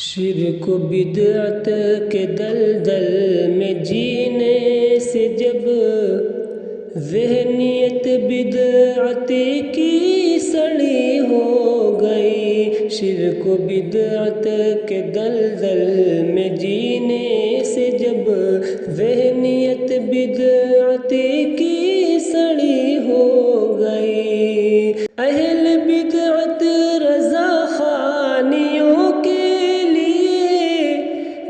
شرک و بدعت کے دلدل میں جینے سے جب ذہنیت بدعت کی سڑی ہو گئی، شرک و بدعت کے دلدل میں جینے سے جب ذہنیت بدعت کی سڑی ہو گئی، اہل بدعت رضا خانیوں کے لیے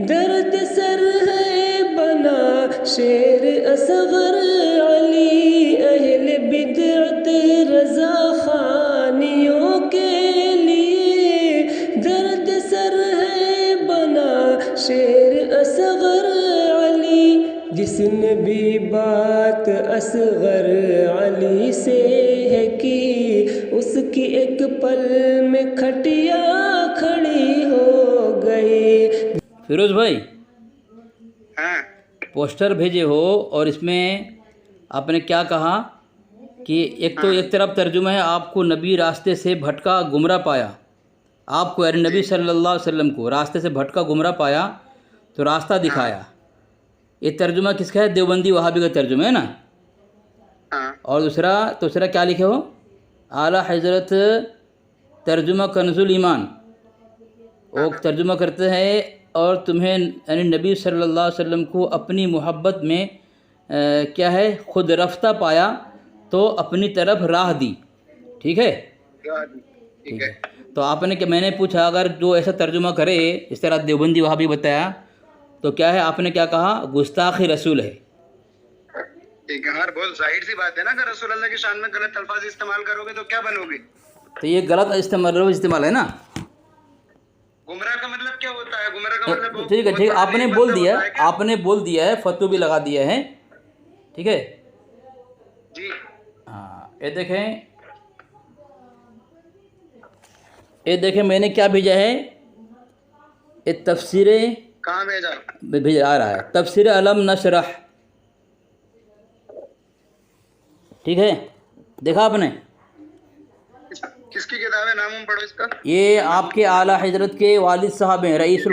درد سر ہے بنا شیر اصغر علی، اہل بدعت رضا خانیوں کے لیے درد سر ہے بنا شیر اصغر علی، جس نے بھی بات اصغر علی سے ہے کی، اس کی ایک پل میں کھٹیا کھڑی ہو گئی۔ فیروز بھائی ہاں پوسٹر بھیجے ہو اور اس میں آپ نے کیا کہا کہ ایک طرف ترجمہ ہے آپ کو نبی راستے سے بھٹکا گمراہ پایا، آپ کو یعنی نبی صلی اللہ علیہ وسلم کو راستے سے بھٹکا گمراہ پایا تو راستہ دکھایا، یہ ترجمہ کس کا ہے؟ دیوبندی وہابی کا ترجمہ ہے نا۔ ہاں اور دوسرا کیا لکھے ہو؟ اعلیٰ حضرت ترجمہ کنز الایمان، وہ ترجمہ کرتے ہیں اور تمہیں یعنی نبی صلی اللہ علیہ وسلم کو اپنی محبت میں کیا ہے خود رفتہ پایا تو اپنی طرف راہ دی، ٹھیک ہے؟ ٹھیک ہے۔ تو آپ نے کہ میں نے پوچھا اگر جو ایسا ترجمہ کرے اس طرح دیوبندی وہابی بتایا تو کیا ہے؟ آپ نے کیا کہا؟ گستاخی رسول ہے۔ ٹھیک ہے، ہر بول ظاہر سی بات ہے نا، اگر رسول اللہ کی شان میں غلط الفاظ استعمال کرو گے تو کیا بنو گے؟ تو یہ غلط استعمال ہے نا۔ گمراہ کا مطلب کیا ہوتا ہے؟ گمراہ کا مطلب ٹھیک ہے آپ نے بول دیا ہے، فتوی بھی لگا دیا ہے، ٹھیک ہے؟ جی ہاں یہ دیکھیں میں نے کیا بھیجا ہے، یہ تفسیر کہاں بھیجا؟ آ رہا ہے تفسیر علم نشرح، ٹھیک ہے؟ دیکھا آپ نے؟ کس کی کتاب ہے؟ نام پڑھو اس کا۔ یہ آپ کے اعلیٰ حضرت کے والد صاحب ہیں، رئیس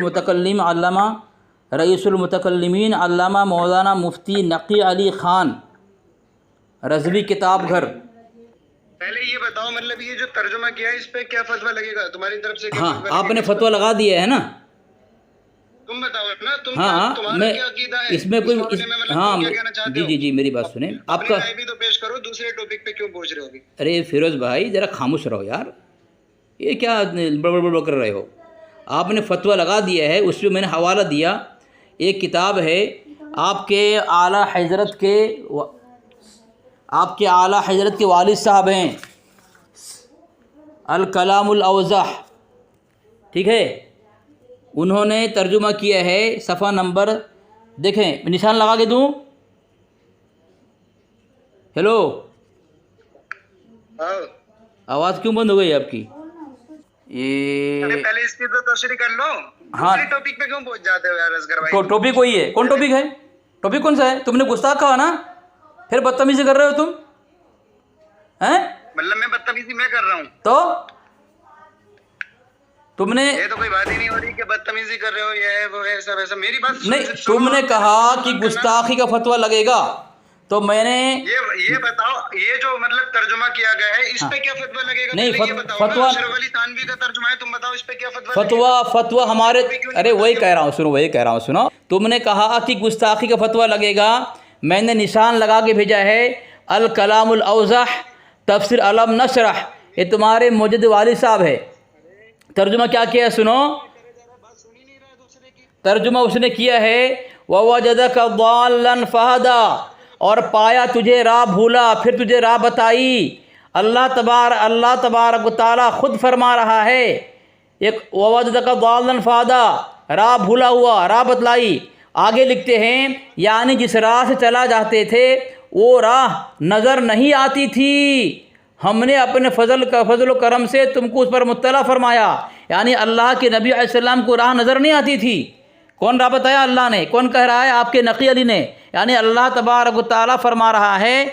المتکلمین علامہ مولانا مفتی نقی علی خان رضوی کتاب گھر۔ پہلے یہ بتاؤ مطلب یہ جو ترجمہ کیا ہے اس پہ کیا فتویٰ لگے گا تمہاری طرف سے؟ ہاں آپ نے فتویٰ لگا دیا ہے نا؟ تم بتاؤ نا، تمہارا میں کیا عقیدہ ہے اس میں کوئی ہاں کیا کہنا چاہتے ہو؟ جی میری بات سنیں، آپ کا رائے بھی تو پیش کرو، دوسرے ٹاپک پہ کیوں پہنچ رہے ہو ابھی؟ ارے فیروز بھائی ذرا خاموش رہو یار، یہ کیا بڑبڑ کر رہے ہو؟ آپ نے فتویٰ لگا دیا ہے، اس پہ میں نے حوالہ دیا، ایک کتاب ہے آپ کے اعلیٰ حضرت کے والد صاحب ہیں الکلام الاوضح، ٹھیک ہے؟ انہوں نے ترجمہ کیا ہے، صفحہ نمبر دیکھیں، نشان لگا کے دوں؟ ہیلو، آواز کیوں بند ہو گئی آپ کی؟ یہ پہلے اس کی تو تشریح کر لو، ہاں دوسری ٹاپک پہ کیوں پہنچ جاتے ہو یار اصغر بھائی؟ ٹاپک وہی ہے، کون ٹاپک ہے؟ ٹاپک کون سا ہے؟ تم نے گستاخ کہا نا، پھر بدتمیزی کر رہے ہو تم ہیں؟ مطلب میں بدتمیزی میں کر رہا ہوں؟ تو تم نے یہ تو کوئی بات ہی نہیں ہو رہی کہ بدتمیزی کر رہے ہو، یہ ہے وہ ہے ایسا ویسا، میری بات نہیں، تم نے کہا کہ گستاخی کا فتویٰ لگے گا تو میں نے یہ بتاؤ یہ جو مطلب ترجمہ کیا گیا ہے اس پہ کیا فتویٰ لگے گا؟ نہیں، یہ بتاؤ نا، اشرف علی تھانوی کا ترجمہ ہے، تم بتاؤ اس پہ کیا فتویٰ ہمارے ارے وہی کہہ رہا ہوں سنو، تم نے کہا کہ گستاخی کا فتویٰ لگے گا، میں نے نشان لگا کے بھیجا ہے الکلام الاوضح تفسیر علم نشرح، یہ تمہارے موجود والد صاحب ہے، ترجمہ کیا کیا ہے سنو، ترجمہ اس نے کیا ہے وَوَجَدَكَ ضَالًّا فَهَدَىٰ، اور پایا تجھے راہ بھولا پھر تجھے راہ بتائی۔ اللہ تبارک و تعالیٰ خود فرما رہا ہے، ایک وَوَجَدَكَ ضَالًّا فَهَدَىٰ، راہ بھولا ہوا راہ بتلائی۔ آگے لکھتے ہیں یعنی جس راہ سے چلا جاتے تھے وہ راہ نظر نہیں آتی تھی، ہم نے اپنے فضل و کرم سے تم کو اس پر مطلع فرمایا، یعنی اللہ کے نبی علیہ السلام کو راہ نظر نہیں آتی تھی۔ کون راہ بتایا؟ اللہ نے۔ کون کہہ رہا ہے؟ آپ کے نقی علی نے، یعنی اللہ تبارک و تعالیٰ فرما رہا ہے،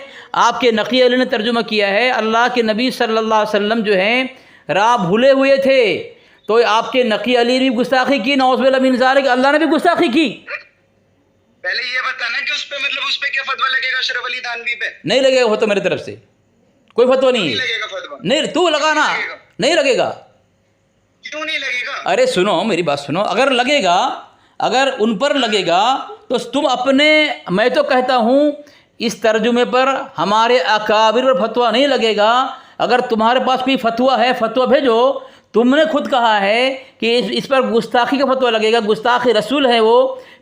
آپ کے نقی علی نے ترجمہ کیا ہے، اللہ کے نبی صلی اللہ علیہ وسلم جو ہیں راہ بھولے ہوئے تھے، تو آپ کے نقی علی نے بھی گستاخی کی، نعوذ باللہ من ذالک، اللہ نے بھی گستاخی کی. پہلے یہ بتانا کہ اس پہ مطلب اس پہ کیا فتویٰ لگے گا اشرف علی تھانوی پہ؟ نہیں لگے گا فتویٰ میری طرف سے، کوئی فتویٰ نہیں نہیں ہے. لگے گا فتویٰ؟ نہیں تو لگانا، نہیں لگے گا. کیوں نہیں لگے گا؟ ارے سنو میری بات سنو، اگر لگے گا، اگر ان پر لگے گا تو تم اپنے، میں تو کہتا ہوں اس ترجمے پر ہمارے اکابر پر فتویٰ نہیں لگے گا. اگر تمہارے پاس کوئی فتویٰ ہے فتویٰ بھیجو. تم نے خود کہا ہے کہ اس پر گستاخی کا فتویٰ لگے گا، گستاخی رسول ہے وہ.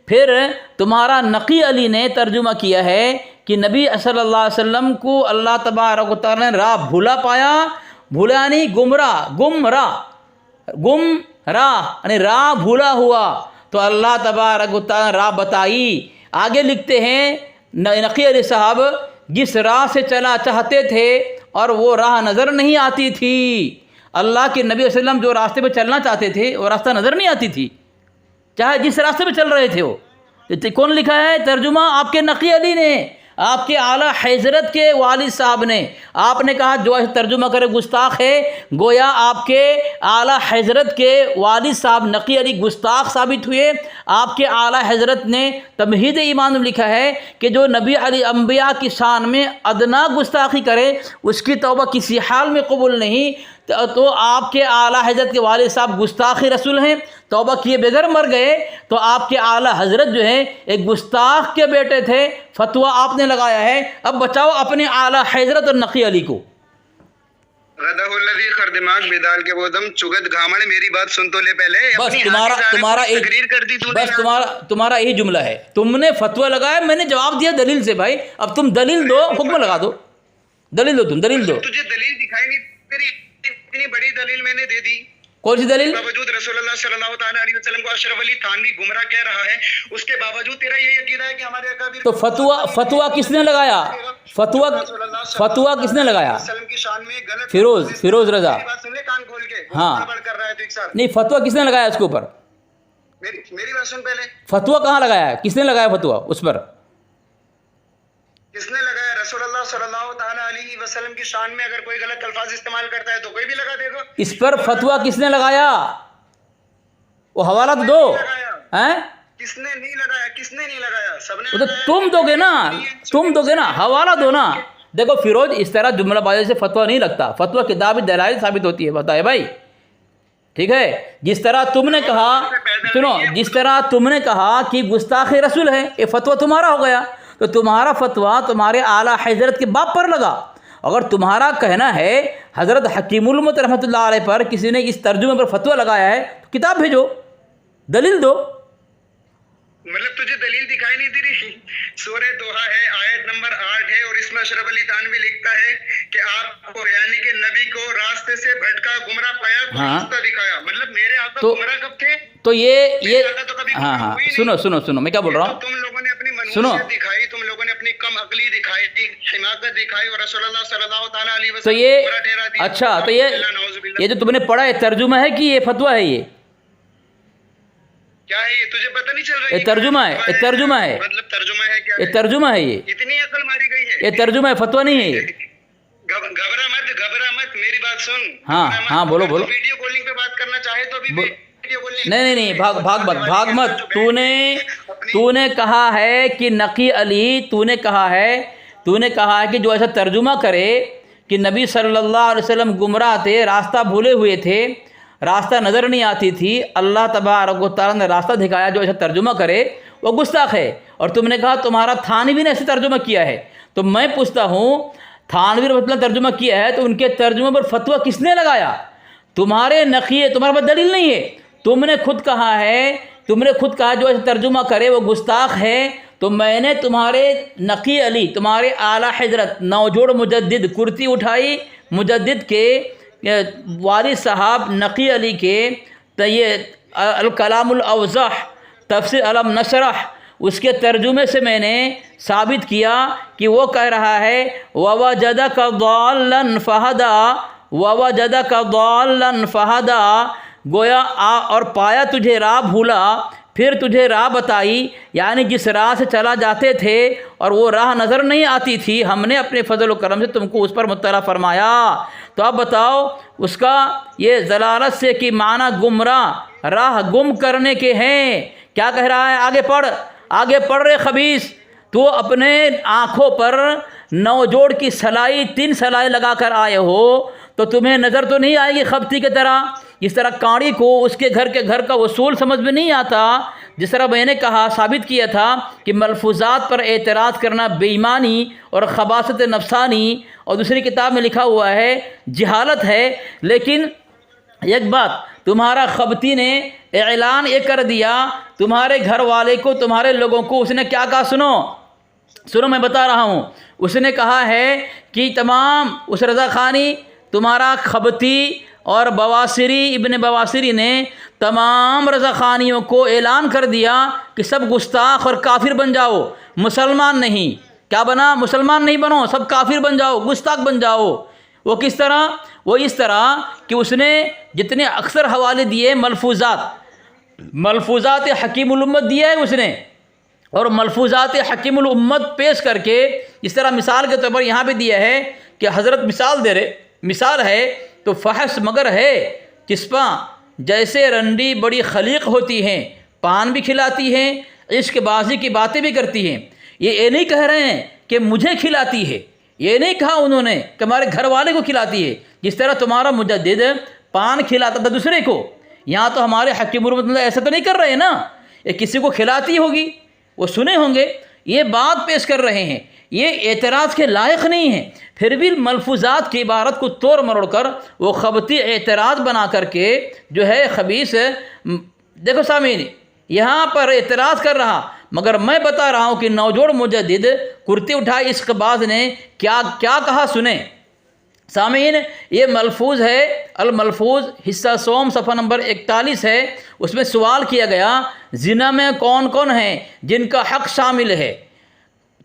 پھر تمہارا نقی علی نے ترجمہ کیا ہے کہ نبی صلی اللہ علیہ وسلم کو اللہ تبارک و تعالیٰ نے راہ بھولا پایا، بھولا نہیں گمراہ یعنی راہ بھولا ہوا، تو اللہ تبارک و تعالیٰ نے راہ بتائی. آگے لکھتے ہیں نقی علی صاحب، جس راہ سے چلا چاہتے تھے اور وہ راہ نظر نہیں آتی تھی. اللہ کے نبی صلی اللہ علیہ وسلم جو راستے پہ چلنا چاہتے تھے وہ راستہ نظر نہیں آتی تھی، چاہے جس راستے پہ چل رہے تھے وہ. کون لکھا ہے ترجمہ؟ آپ کے نقی علی نے، آپ کے اعلیٰ حضرت کے والد صاحب نے. آپ نے کہا جو ایسے ترجمہ کرے گستاخ ہے، گویا آپ کے اعلیٰ حضرت کے والد صاحب نقی علی گستاخ ثابت ہوئے. آپ کے اعلیٰ حضرت نے تمہید ایمان میں لکھا ہے کہ جو نبی علی انبیاء کی شان میں ادنا گستاخی کرے اس کی توبہ کسی حال میں قبول نہیں. تو آپ کے اعلیٰ حضرت کے والد صاحب گستاخی رسول ہیں، توبہ کیے بغیر مر گئے. تو آپ کے اعلیٰ حضرت جو ہیں ایک گستاخ کے بیٹے تھے، فتویٰ آپ نے لگایا ہے. اب بچاؤ اپنے اعلیٰ حضرت اور نقی علی کو. غدہ الذی خردماغ بدال کے وہ دم چگت گھامڑ. میری بات سن تو لے پہلے. بس اپنی تمہارا ایک تقریر کر دی تو بس تمہارا یہی جملہ ہے. تم نے فتویٰ لگایا، میں نے جواب دیا دلیل سے. بھائی اب تم دلیل دو، حکم لگا دو. دلیل دو، تم دلیل دو. تجھے دلیل دکھائی نہیں، تیری اتنی بڑی دلیل میں نے دے دی. کون سی دلیل؟ باوجود رسول اللہ صلی اللہ تعالیٰ علیہ وسلم کو اشرف علی تھانوی گمراہ کہہ رہا ہے، اس کے باوجود تیرا یہ عقیدہ ہے کہ ہمارے اکابر. تو فتویٰ کس نے لگایا؟ فتویٰ کس نے لگایا؟ فیروز رضا. کان کھول کے ہاں کر رہا ہے تو ایک ساتھ. نہیں، فتویٰ کس نے لگایا اس کے اوپر؟ میری بات سن پہلے. فتویٰ کہاں لگایا ہے؟ کس نے لگایا فتویٰ اس پر؟ کس نے لگایا؟ رسول اللہ صلی اللہ تعالیٰ علیہ وسلم کی شان میں اگر کوئی غلط الفاظ استعمال کرتا ہے تو کوئی بھی لگا دے گا. اس پر فتویٰ کس نے لگایا؟ وہ حوالہ تو دو. کس نے نہیں لگایا؟ کس نے نہیں لگایا؟ سب نے تو تم دو گے نا، حوالہ دو نا. دیکھو فیروز، اس طرح جملہ بازی سے فتویٰ نہیں لگتا. فتویٰ کتاب دلائل ثابت ہوتی ہے، بتائے بھائی. ٹھیک ہے، جس طرح تم نے کہا، سنو، جس طرح تم نے کہا کہ گستاخ رسول ہے، یہ فتویٰ تمہارا ہو گیا. تو تمہارا فتویٰ تمہارے اعلیٰ حضرت کے باپ پر لگا. اگر تمہارا کہنا ہے حضرت حکیم الامت رحمۃ اللہ علیہ پر کسی نے اس ترجمے پر فتویٰ لگایا ہے تو کتاب بھیجو، دلیل دو. مطلب تجھے دلیل دکھائی نہیں دے رہی؟ سورہ دوحہ ہے، آیت نمبر 8 ہے، اور اس میں اشرف علی تھانوی لکھتا ہے کہ آپ کو یعنی کہ نبی کو راستے سے بھٹکا گمراہ پایا تو راستہ دکھایا. مطلب میرے آقا گمراہ کب تھے؟ تو یہ ہاں سنو میں کیا بول رہا ہوں. تم لوگوں نے اپنی منحوسیت دکھائی، تم لوگوں نے اپنی کم عقلی دکھائی، حماقت دکھائی، اور رسول اللہ صلی اللہ تعالیٰ علیہ وسلم تو یہ اچھا، تو یہ جو تم نے پڑھا ہے ترجمہ ہے کہ یہ فتویٰ ہے؟ یہ کیا ہے؟ یہ تجھے پتہ نہیں چل رہا ہے؟ یہ ترجمہ ہے. مطلب ترجمہ ہے کیا؟ یہ ترجمہ ہے. یہ اتنی عقل ماری گئی ہے. یہ ترجمہ ہے، فتویٰ نہیں ہے یہ. گھبرا مت، میری بات سن. ہاں بولو. ویڈیو کالنگ پہ بات کرنا چاہے تو بھی ویڈیو کالنگ. نہیں، بھاگ مت. تو نے کہا ہے کہ نقی علی، تو نے کہا ہے کہ جو ایسا ترجمہ کرے کہ نبی صلی اللہ علیہ وسلم گمراہ تھے، راستہ بھولے ہوئے تھے، راستہ نظر نہیں آتی تھی، اللہ تبارک و تعالیٰ نے راستہ دکھایا، جو ایسا ترجمہ کرے وہ گستاخ ہے. اور تم نے کہا تمہارا تھانوی نے ایسے ترجمہ کیا ہے. تو میں پوچھتا ہوں، تھانوی نے مطلب ترجمہ کیا ہے تو ان کے ترجمے پر فتویٰ کس نے لگایا؟ تمہارے نقی، تمہارے پاس دلیل نہیں ہے. تم نے خود کہا جو ایسا ترجمہ کرے وہ گستاخ ہے. تو میں نے تمہارے نقی علی، تمہارے اعلیٰ حضرت نوجوڑ مجدد، کرتی اٹھائی مجدد کے والد صاحب نقی علی کے یہ الکلام الاوضح تفسیر علم نشرح، اس کے ترجمے سے میں نے ثابت کیا کہ وہ کہہ رہا ہے وَوَجَدَكَ ضَالًّا فَهَدَىٰ وَوَجَدَكَ ضَالًّا فَهَدَىٰ، گویا اور پایا تجھے راہ بھولا پھر تجھے راہ بتائی. یعنی جس راہ سے چلا جاتے تھے اور وہ راہ نظر نہیں آتی تھی، ہم نے اپنے فضل و کرم سے تم کو اس پر مطلع فرمایا. تو اب بتاؤ اس کا یہ ضلالت سے کہ معنی گمراہ، راہ گم کرنے کے ہیں۔ کیا کہہ رہا ہے؟ آگے پڑھ رہے خبیث، تو اپنے آنکھوں پر نوجوڑ کی سلائی 3 سلائی لگا کر آئے ہو، تو تمہیں نظر تو نہیں آئے گی خبتی کی طرح؟ اس طرح کاڑی کو اس کے گھر کا اصول سمجھ میں نہیں آتا۔ جس طرح میں نے کہا، ثابت کیا تھا کہ ملفوظات پر اعتراض کرنا بے ایمانی اور خباثت نفسانی، اور دوسری کتاب میں لکھا ہوا ہے جہالت ہے۔ لیکن ایک بات، تمہارا خبتی نے اعلان یہ کر دیا تمہارے گھر والے کو، تمہارے لوگوں کو، اس نے کیا کہا؟ سنو میں بتا رہا ہوں۔ اس نے کہا ہے کہ تمام اس رضا خانی، تمہارا خبتی اور بواصری، ابن بواصری نے تمام رضا خانیوں کو اعلان کر دیا کہ سب گستاخ اور کافر بن جاؤ، مسلمان نہیں۔ کیا بنا؟ مسلمان نہیں بنو، سب کافر بن جاؤ، گستاخ بن جاؤ۔ وہ کس طرح؟ وہ اس طرح کہ اس نے جتنے اکثر حوالے دیے ملفوظات حکیم الامت دیا ہے اس نے، اور ملفوظات حکیم الامت پیش کر کے، اس طرح مثال کے طور پر یہاں پہ دیا ہے کہ حضرت مثال ہے تو فحش مگر ہے چسپاں، جیسے رنڈی بڑی خلیق ہوتی ہیں، پان بھی کھلاتی ہیں، عشق بازی کی باتیں بھی کرتی ہیں۔ یہ نہیں کہہ رہے ہیں کہ مجھے کھلاتی ہے، یہ نہیں کہا انہوں نے کہ ہمارے گھر والے کو کھلاتی ہے، جس طرح تمہارا مجدد پان کھلاتا تھا دوسرے کو۔ یہاں تو ہمارے حکیم الامت ایسا تو نہیں کر رہے نا، یہ کسی کو کھلاتی ہوگی، وہ سنے ہوں گے، یہ بات پیش کر رہے ہیں، یہ اعتراض کے لائق نہیں ہے۔ پھر بھی ملفوظات کی عبارت کو توڑ مروڑ کر وہ خبتی اعتراض بنا کر کے جو ہے خبیث، دیکھو سامعین، یہاں پر اعتراض کر رہا، مگر میں بتا رہا ہوں کہ نوجوڑ مجدد کرتی اٹھائی عشق باز نے کیا کہا، سنیں سامعین۔ یہ ملفوظ ہے الملفوظ حصہ سوم صفحہ نمبر 41 ہے، اس میں سوال کیا گیا زنا میں کون کون ہیں جن کا حق شامل ہے؟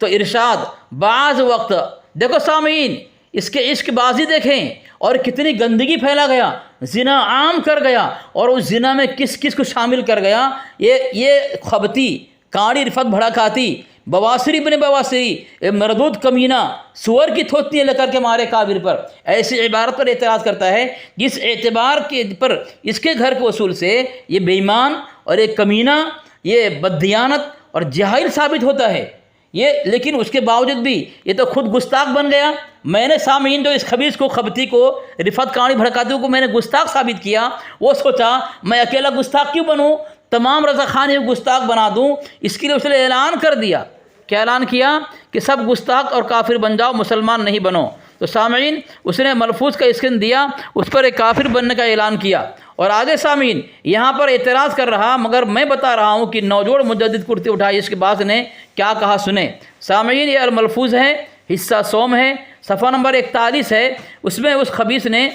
تو ارشاد بعض وقت، دیکھو سامعین، اس کے عشق بازی دیکھیں اور کتنی گندگی پھیلا گیا، زنا عام کر گیا، اور اس زنا میں کس کس کو شامل کر گیا؟ یہ خبتی، کاڑی، رفت بھڑکاتی، بواصری ابن بواصری، مردود کمینہ، سور کی تھوتیاں لے کر کے مارے کابر پر، ایسی عبارت پر اعتراض کرتا ہے جس اعتبار کے پر اس کے گھر کے اصول سے یہ بے ایمان اور ایک کمینہ، یہ بددیانت اور جاہل ثابت ہوتا ہے یہ۔ لیکن اس کے باوجود بھی یہ تو خود گستاخ بن گیا۔ میں نے سامعین جو اس خبیث کو، خبتی کو، رفت کاڑی بھڑکاتے کو میں نے گستاخ ثابت کیا، وہ سوچا میں اکیلا گستاخ کیوں بنوں، تمام رضا خانی کو گستاخ بنا دوں۔ اس کے لیے اس نے اعلان کر دیا، کیا اعلان کیا؟ کہ سب گستاخ اور کافر بن جاؤ، مسلمان نہیں بنو۔ تو سامعین، اس نے ملفوظ کا اسکن دیا، اس پر ایک کافر بننے کا اعلان کیا، اور آگے سامعین یہاں پر اعتراض کر رہا، مگر میں بتا رہا ہوں کہ نوجوڑ مجدد کرتی اٹھائی اس کے بعد نے کیا کہا، سنیں سامعین۔ یہ الملفوظ ہے، حصہ سوم ہے، صفحہ نمبر 41 ہے، اس میں اس خبیث نے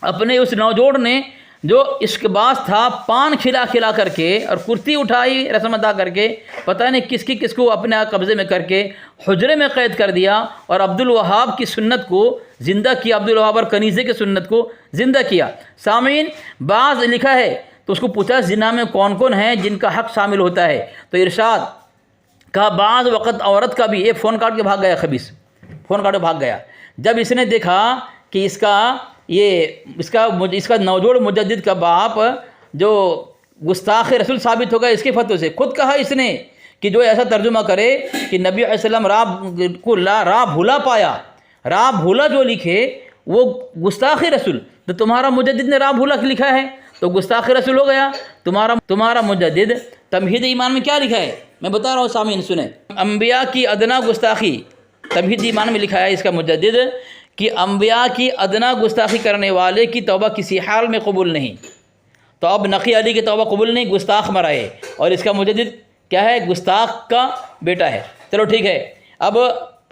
اپنے اس نوجوڑ نے جو عشق باز تھا، پان کھلا کر کے اور کرتی اٹھائی رسم ادا کر کے، پتہ نہیں کس کو اپنے قبضے میں کر کے حجرے میں قید کر دیا، اور عبد الوہاب کی سنت کو زندہ کیا، عبد الوہاب اور کنیزے کی سنت کو زندہ کیا۔ سامعین، بعض لکھا ہے تو اس کو پوچھا زنا میں کون کون ہیں جن کا حق شامل ہوتا ہے؟ تو ارشاد کہا بعض وقت عورت کا بھی۔ ایک فون کاٹ کے بھاگ گیا خبیث، فون کاٹ کے بھاگ گیا۔ جب اس نے دیکھا کہ اس کا نوجوڑ مجدد کا باپ جو گستاخ رسول ثابت ہوگا اس کے فتوے سے، خود کہا اس نے کہ جو ایسا ترجمہ کرے کہ نبی علیہ السلام راہ بھولا پایا، راہ بھولا جو لکھے وہ گستاخ رسول، تو تمہارا مجدد نے راہ بھولا لکھا ہے تو گستاخ رسول ہو گیا۔ تمہارا مجدد تمہید ایمان میں کیا لکھا ہے؟ میں بتا رہا ہوں سامعین سنیں، انبیاء کی ادنا گستاخی، تمہید ایمان میں لکھا ہے اس کا مجدد کہ انبیاء کی ادنا گستاخی کرنے والے کی توبہ کسی حال میں قبول نہیں۔ تو اب نقی علی کی توبہ قبول نہیں، گستاخ مرا ہے، اور اس کا مجدد کیا ہے؟ گستاخ کا بیٹا ہے۔ چلو ٹھیک ہے، اب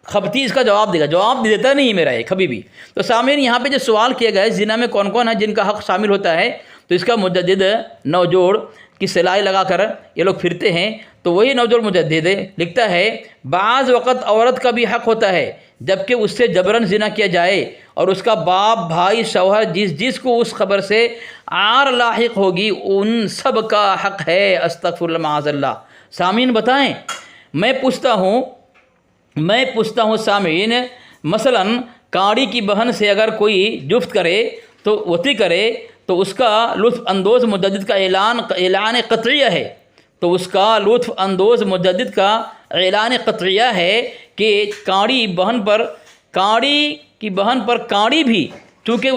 خبتی اس کا جواب دے گا، جواب دیتا نہیں میرا یہ کبھی بھی۔ تو سامعین یہاں پہ جو سوال کیا گیا ہے زنا میں کون کون ہے جن کا حق شامل ہوتا ہے، تو اس کا مجدد نوجوڑ کی سلائی لگا کر یہ لوگ پھرتے ہیں، تو وہی نوجوڑ مجدد لکھتا ہے بعض وقت عورت کا بھی حق ہوتا ہے جبکہ اس سے جبراً زنا کیا جائے، اور اس کا باپ، بھائی، شوہر، جس کو اس خبر سے عار لاحق ہوگی ان سب کا حق ہے۔ استغفر اللہ معاذ اللہ۔ سامعین بتائیں، میں پوچھتا ہوں سامعین، مثلاً کاڑی کی بہن سے اگر کوئی جفت کرے تو وطی کرے تو اس کا لطف اندوز مجدد کا اعلان قطعیہ ہے، تو اس کا لطف اندوز مجدد کا اعلان قطعیہ ہے کہ کاڑی کی بہن پر کاڑی بھی، چونکہ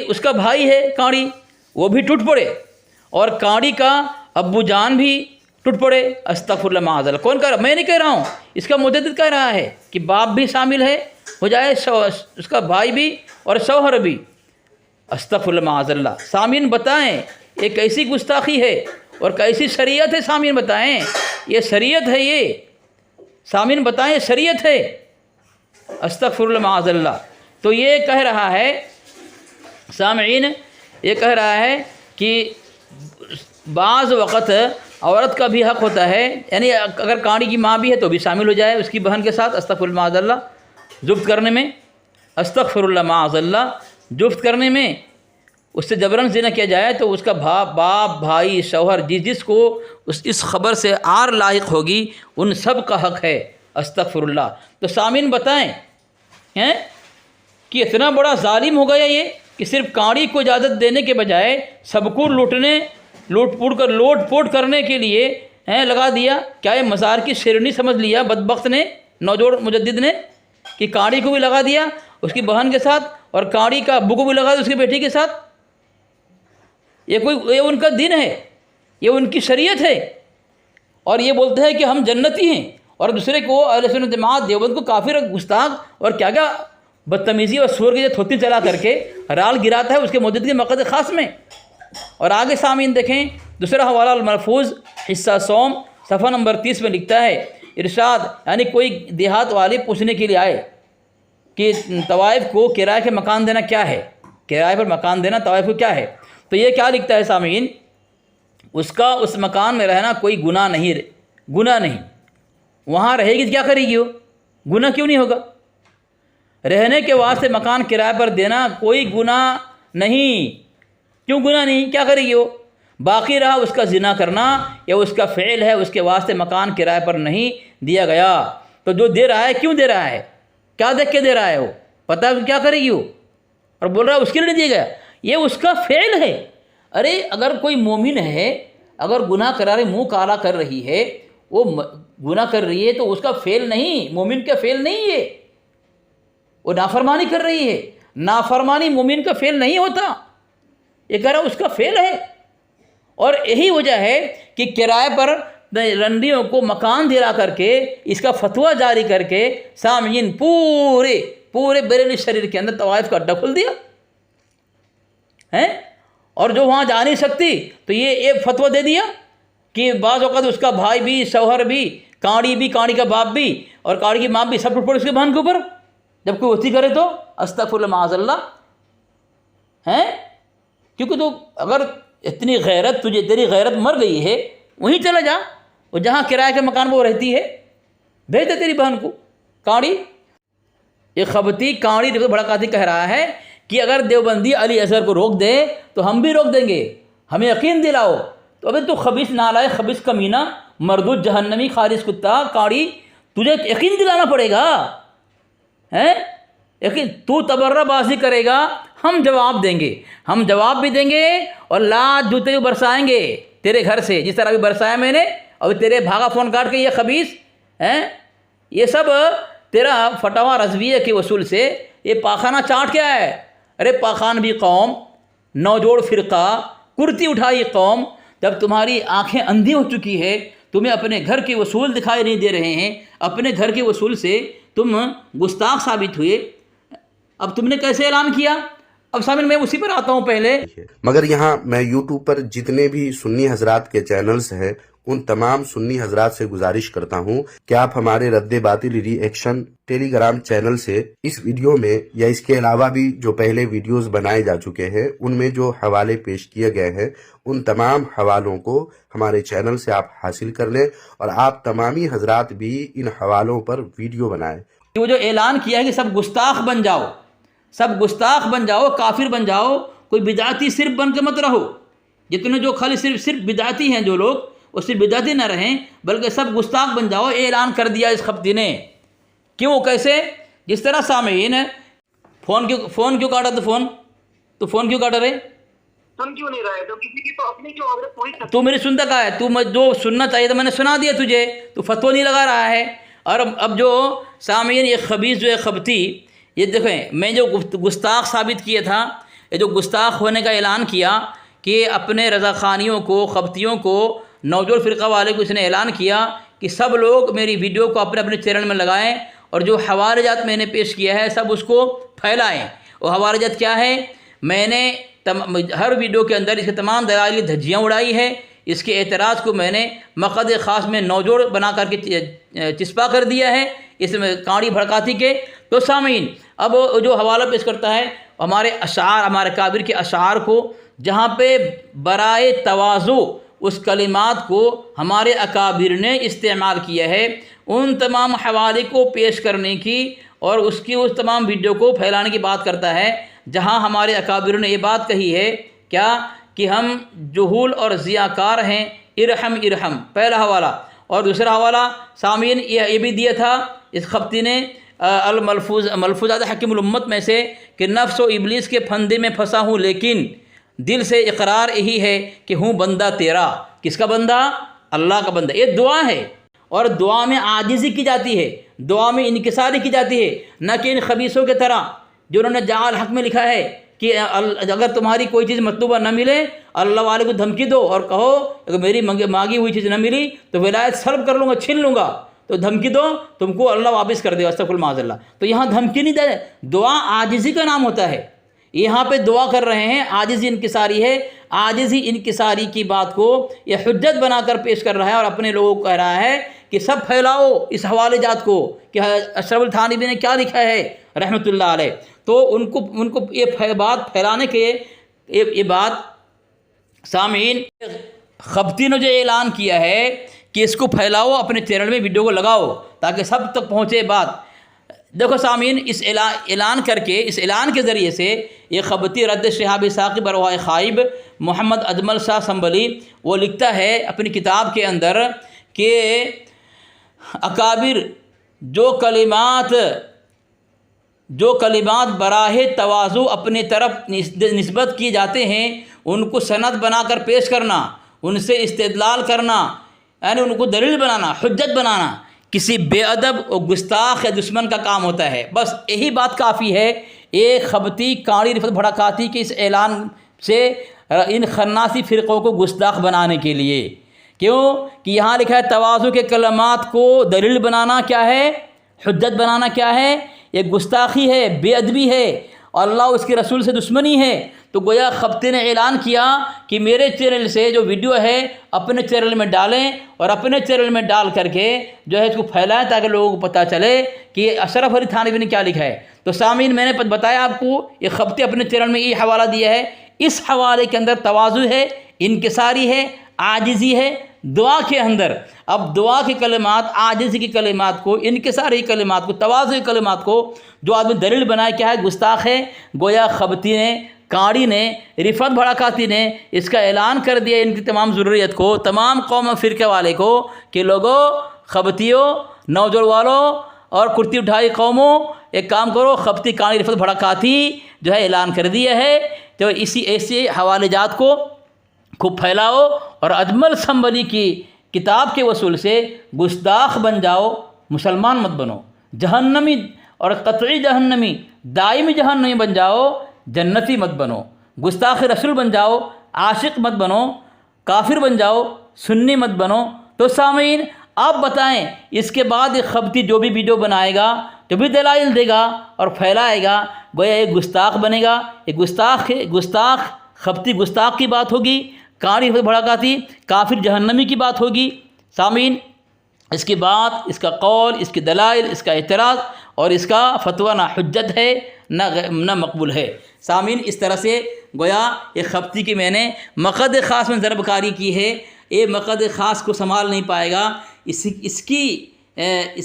اس کا بھائی ہے کاڑی، وہ بھی ٹوٹ پڑے، اور کاڑی کا ابو جان بھی ٹوٹ پڑے۔ استغفر اللہ معاذ اللہ، کون کہہ رہا؟ میں نہیں کہہ رہا ہوں، اس کا مجدد کہہ رہا ہے کہ باپ بھی شامل ہے، ہو جائے اس کا بھائی بھی اور شوہر بھی۔ استغفر اللہ معاذ اللہ۔ سامعین بتائیں یہ کیسی گستاخی ہے اور کیسی شریعت ہے؟ سامعین بتائیں یہ شریعت ہے؟ یہ سامعین بتائیں یہ شریعت ہے؟ استغفر اللہ معاذ اللہ۔ تو یہ کہہ رہا ہے سامعین، یہ کہہ رہا ہے کہ بعض وقت عورت کا بھی حق ہوتا ہے، یعنی اگر کاڑی کی ماں بھی ہے تو بھی شامل ہو جائے اس کی بہن کے ساتھ، استغفر اللہ معاذ اللہ، جفت کرنے میں، استغفر اللہ معاذ اللہ، جفت کرنے میں اس سے جبراً زنا کیا جائے تو اس کا باپ، بھائی، شوہر، جس کو اس خبر سے آر لاحق ہوگی ان سب کا حق ہے۔ استغفر اللہ۔ تو سامعین بتائیں کہ اتنا بڑا ظالم ہو گیا یہ کہ صرف کاڑی کو اجازت دینے کے بجائے سب کو لوٹ پوٹ کرنے کے لیے لگا دیا۔ کیا یہ مزار کی شیرنی سمجھ لیا بدبخت نے، نوجوڑ مجدد نے، کہ کاڑی کو بھی لگا دیا اس کی بہن کے ساتھ اور کاڑی کا ابو کو بھی لگا دیا اس کی بیٹی کے ساتھ؟ یہ ان کا دین ہے، یہ ان کی شریعت ہے، اور یہ بولتے ہیں کہ ہم جنتی ہیں، اور دوسرے کو اہل سنت جماعت دیوبند کو کافر، گستاخ اور کیا بدتمیزی اور سور کی تھوتی چلا کر کے رال گراتا ہے اس کے مجدد کے مقد خاص میں۔ اور آگے سامعین دیکھیں دوسرا حوالہ الملفوظ حصہ سوم صفحہ نمبر 30 میں لکھتا ہے، ارشاد، یعنی کوئی دیہات والے پوچھنے کے لیے آئے کہ طوائف کو کرائے کے مکان دینا کیا ہے، کرائے پر مکان دینا طوائف کو کیا ہے؟ تو یہ کیا لکھتا ہے سامعین، اس کا اس مکان میں رہنا کوئی گناہ نہیں، وہاں رہے گی تو کیا کرے گی؟ وہ گناہ کیوں نہیں ہوگا؟ رہنے کے واسطے مکان کرائے پر دینا کوئی گناہ نہیں۔ کیوں گناہ نہیں؟ کیا کرے گی وہ؟ باقی رہا اس کا زنا کرنا یا اس کا فعل ہے، اس کے واسطے مکان کرائے پر نہیں دیا گیا، تو جو دے رہا ہے کیوں دے رہا ہے؟ کیا دیکھ کے دے رہا ہے؟ وہ پتہ ہے کیا کرے گی وہ، اور بول رہا ہے اس کے لیے نہیں دیا گیا، یہ اس کا فعل ہے۔ ارے اگر کوئی مومن ہے، اگر گناہ کرا رہے، منہ کالا کر رہی ہے، وہ گناہ کر رہی ہے تو اس کا فعل نہیں، مومن کا فعل نہیں ہے، وہ نافرمانی کر رہی ہے، نافرمانی مومن کا فعل نہیں ہوتا، یہ کہہ رہا اس کا فعل ہے۔ اور یہی وجہ ہے کہ کرائے پر رنڈیوں کو مکان دلا کر کے اس کا فتویٰ جاری کر کے سامعین پورے بریلی شریر کے اندر طوائف کا اڈا کھول دیا ہے، اور جو وہاں جا نہیں سکتی تو یہ ایک فتویٰ دے دیا کہ بعض اوقات اس کا بھائی بھی، شوہر بھی، کاڑی کا باپ بھی اور کاڑی کی ماں بھی سب ٹوٹ پڑے اس کے بہن کے اوپر جب کوئی وصی کرے تو۔ استغفر اللہ معاذ اللہ ہے، کیونکہ تو اگر اتنی غیرت تیری غیرت مر گئی ہے، وہیں چلا جا، وہ جہاں کرائے کے مکان وہ رہتی ہے، بھیج دے تیری بہن کو۔ کاڑی یہ خبتی کاڑی بھڑکاتی کہہ رہا ہے کہ اگر دیوبندی علی اظہر کو روک دے تو ہم بھی روک دیں گے، ہمیں یقین دلاؤ۔ تو ابھی تو خبیث نالائق، خبیث کمینہ، مردود جہنمی، خارج کتا، کاڑی، تجھے یقین دلانا پڑے گا، یقین تو تبرہ بازی کرے گا، ہم جواب دیں گے، ہم جواب بھی دیں گے اور لات جوتے بھی برسائیں گے تیرے گھر سے، جس طرح بھی برسایا میں نے، اور تیرے بھاگا فون کاٹ کے یہ خبیث یہ سب تیرا فتویٰ رضویہ کے وصول سے یہ پاخانہ چاٹ کیا ہے؟ ارے پاخان بھی قوم، نوجوڑ فرقہ، کرتی اٹھائی قوم، جب تمہاری آنکھیں اندھی ہو چکی ہے، تمہیں اپنے گھر کے وصول دکھائی نہیں دے رہے ہیں، اپنے گھر کے وصول سے تم گستاخ ثابت ہوئے، اب تم نے کیسے اعلان کیا؟ اب سامن میں اسی پر آتا ہوں پہلے۔ مگر یہاں میں یوٹیوب پر جتنے بھی سنی حضرات کے چینلز ہیں ان تمام سنی حضرات سے گزارش کرتا ہوں کہ آپ ہمارے رد باطل ری ایکشن ٹیلی گرام چینل سے اس ویڈیو میں یا اس کے علاوہ بھی جو پہلے ویڈیوز بنائے جا چکے ہیں ان میں جو حوالے پیش کیے گئے ہیں ان تمام حوالوں کو ہمارے چینل سے آپ حاصل کر لیں، اور آپ تمامی حضرات بھی ان حوالوں پر ویڈیو بنائیں۔ وہ جو اعلان کیا ہے کہ سب گستاخ بن جاؤ، سب گستاخ بن جاؤ، کافر بن جاؤ، کوئی بدعتی صرف بن کے مت رہو، جتنے جو خالی صرف بدعتی ہیں جو لوگ، وہ صرف بدعتی نہ رہیں بلکہ سب گستاخ بن جاؤ، اعلان کر دیا اس خبتی نے۔ کیوں؟ کیسے؟ جس طرح سامعین فون کیوں کاٹا تو فون کیوں کاٹا رہے؟ سن کیوں نہیں رہا ہے؟ تو کسی کی تو اپنی جو عورت پوری تو میری سنتا کہا ہے؟ تو جو سننا چاہیے تھا میں نے سنا دیا تجھے، تو فتویٰ نہیں لگا رہا ہے۔ اور اب جو سامعین یہ خبیث جو ہے خبتی، یہ دیکھیں میں جو گستاخ ثابت کیا تھا، یہ جو گستاخ ہونے کا اعلان کیا کہ اپنے رضاخانیوں کو، خبتیوں کو، نوجوان فرقہ والے کو اس نے اعلان کیا کہ سب لوگ میری ویڈیو کو اپنے اپنے چینل میں لگائیں اور جو حوالہ جات میں نے پیش کیا ہے سب اس کو پھیلائیں۔ وہ حوالہ جات کیا ہے؟ میں نے ہر ویڈیو کے اندر اس کے تمام دلائل دھجیاں اڑائی ہے، اس کے اعتراض کو میں نے مقد خاص میں نوجوڑ بنا کر کے چسپا کر دیا ہے، اس میں کاڑی بھڑکاتی کے۔ تو سامعین اب جو حوالہ پیش کرتا ہے ہمارے اشعار، ہمارے کابر کے اشعار کو، جہاں پہ برائے تواضع اس کلمات کو ہمارے اکابر نے استعمال کیا ہے، ان تمام حوالے کو پیش کرنے کی اور اس تمام ویڈیو کو پھیلانے کی بات کرتا ہے، جہاں ہمارے اکابر نے یہ بات کہی ہے کیا کہ ہم جہول اور ضیاءکار ہیں، ارحم پہلا حوالہ۔ اور دوسرا حوالہ سامعین یہ بھی دیا تھا اس خبتی نے ملفوظات حکیم الامت میں سے کہ نفس و ابلیس کے پھندے میں پھنسا ہوں لیکن دل سے اقرار یہی ہے کہ ہوں بندہ تیرا۔ کس کا بندہ؟ اللہ کا بندہ۔ یہ دعا ہے، اور دعا میں عاجزی کی جاتی ہے، دعا میں انکساری کی جاتی ہے، نہ کہ ان خبیثوں کے طرح جو انہوں نے جعل حق میں لکھا ہے کہ اگر تمہاری کوئی چیز مطلوبہ نہ ملے اللہ والے کو دھمکی دو اور کہو اگر میری مانگی ہوئی چیز نہ ملی تو ولایت سلب کر لوں گا، چھین لوں گا، تو دھمکی دو تم کو اللہ واپس کر دے، استغفر اللہ معاذ اللہ۔ تو یہاں دھمکی نہیں دے، دعا عاجزی کا نام ہوتا ہے۔ یہاں پہ دعا کر رہے ہیں، عاجزی انکساری ہے، عاجزی انکساری کی بات کو یہ حجت بنا کر پیش کر رہا ہے اور اپنے لوگوں کو کہہ رہا ہے کہ سب پھیلاؤ اس حوالے جات کو کہ اشرف التھانوی نے کیا لکھا ہے رحمۃ اللہ علیہ۔ تو ان کو یہ بات پھیلانے کے یہ بات سامعین خبتی نے جو اعلان کیا ہے کہ اس کو پھیلاؤ، اپنے چینل میں ویڈیو کو لگاؤ تاکہ سب تک پہنچے بات۔ دیکھو سامعین اس اعلان کر کے، اس اعلان کے ذریعے سے یہ خبتی رد شہاب ساقی برواہ خائب محمد اجمل شاہ سنبھلی وہ لکھتا ہے اپنی کتاب کے اندر کہ اکابر جو کلمات براہ تواضع اپنے طرف نسبت کیے جاتے ہیں ان کو سند بنا کر پیش کرنا، ان سے استدلال کرنا، یعنی ان کو دلیل بنانا، حجت بنانا کسی بے ادب اور گستاخ یا دشمن کا کام ہوتا ہے۔ بس یہی بات کافی ہے ایک خبتی کاڑی رفت بھڑکاتی کے اس اعلان سے ان خناسی فرقوں کو گستاخ بنانے کے لیے۔ کیوں کہ یہاں لکھا ہے تواضع کے کلمات کو دلیل بنانا کیا ہے، حجت بنانا کیا ہے، یہ گستاخی ہے، بے ادبی ہے اور اللہ اس کے رسول سے دشمنی ہے۔ تو گویا خبتی نے اعلان کیا کہ میرے چینل سے جو ویڈیو ہے اپنے چینل میں ڈالیں اور اپنے چینل میں ڈال کر کے جو ہے اس کو پھیلائیں تاکہ لوگوں کو پتہ چلے کہ اشرف علی تھانوی نے کیا لکھا ہے۔ تو سامعین میں نے بتایا آپ کو یہ خبتی اپنے چینل میں یہ حوالہ دیا ہے، اس حوالے کے اندر تواضع ہے، انکساری ہے، عاجزی ہے دعا کے اندر۔ اب دعا کے کلمات، عاجزی کی کلمات کو، انکساری کی کلمات کو، تواضع کی کلمات کو جو آدمی دلیل بنائے کیا ہے، گستاخ ہے۔ گویا خبتی نے، کاڑی نے، رفت بھڑکاتی نے اس کا اعلان کر دیا ان کی تمام ضروریت کو، تمام قوم فرقے والے کو کہ لوگوں، خبتیوں، نوجوان والوں اور کرتی اٹھائی قوموں ایک کام کرو، خبتی کاڑی رفت بھڑکاتی جو ہے اعلان کر دیا ہے، تو ایسے حوالے جات کو خوب پھیلاؤ اور اجمل سنبھلی کی کتاب کے وصول سے گستاخ بن جاؤ، مسلمان مت بنو، جہنمی اور قطعی جہنمی، دائمی جہنمی بن جاؤ، جنتی مت بنو، گستاخ رسول بن جاؤ، عاشق مت بنو، کافر بن جاؤ، سنی مت بنو۔ تو سامعین آپ بتائیں اس کے بعد ایک خبتی جو بھی ویڈیو بنائے گا، جو بھی دلائل دے گا اور پھیلائے گا، گویا ایک گستاخ بنے گا۔ ایک گستاخ خبتی گستاخ کی بات ہوگی، کاڑی بھڑکاتی کافر جہنمی کی بات ہوگی۔ سامعین اس کی بات، اس کا قول، اس کی دلائل، اس کا اعتراض اور اس کا فتویٰ نہ حجت ہے نہ مقبول ہے۔ سامعین اس طرح سے گویا ایک خبتی کی میں نے مقد خاص میں ضرب کاری کی ہے، یہ مقد خاص کو سنبھال نہیں پائے گا۔ اس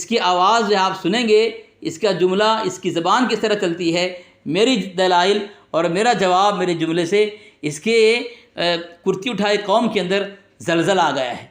کی آواز جو آپ سنیں گے، اس کا جملہ، اس کی زبان کس طرح چلتی ہے، میری دلائل اور میرا جواب میرے جملے سے اس کے کرتی اٹھائے قوم کے اندر زلزلہ آ گیا ہے۔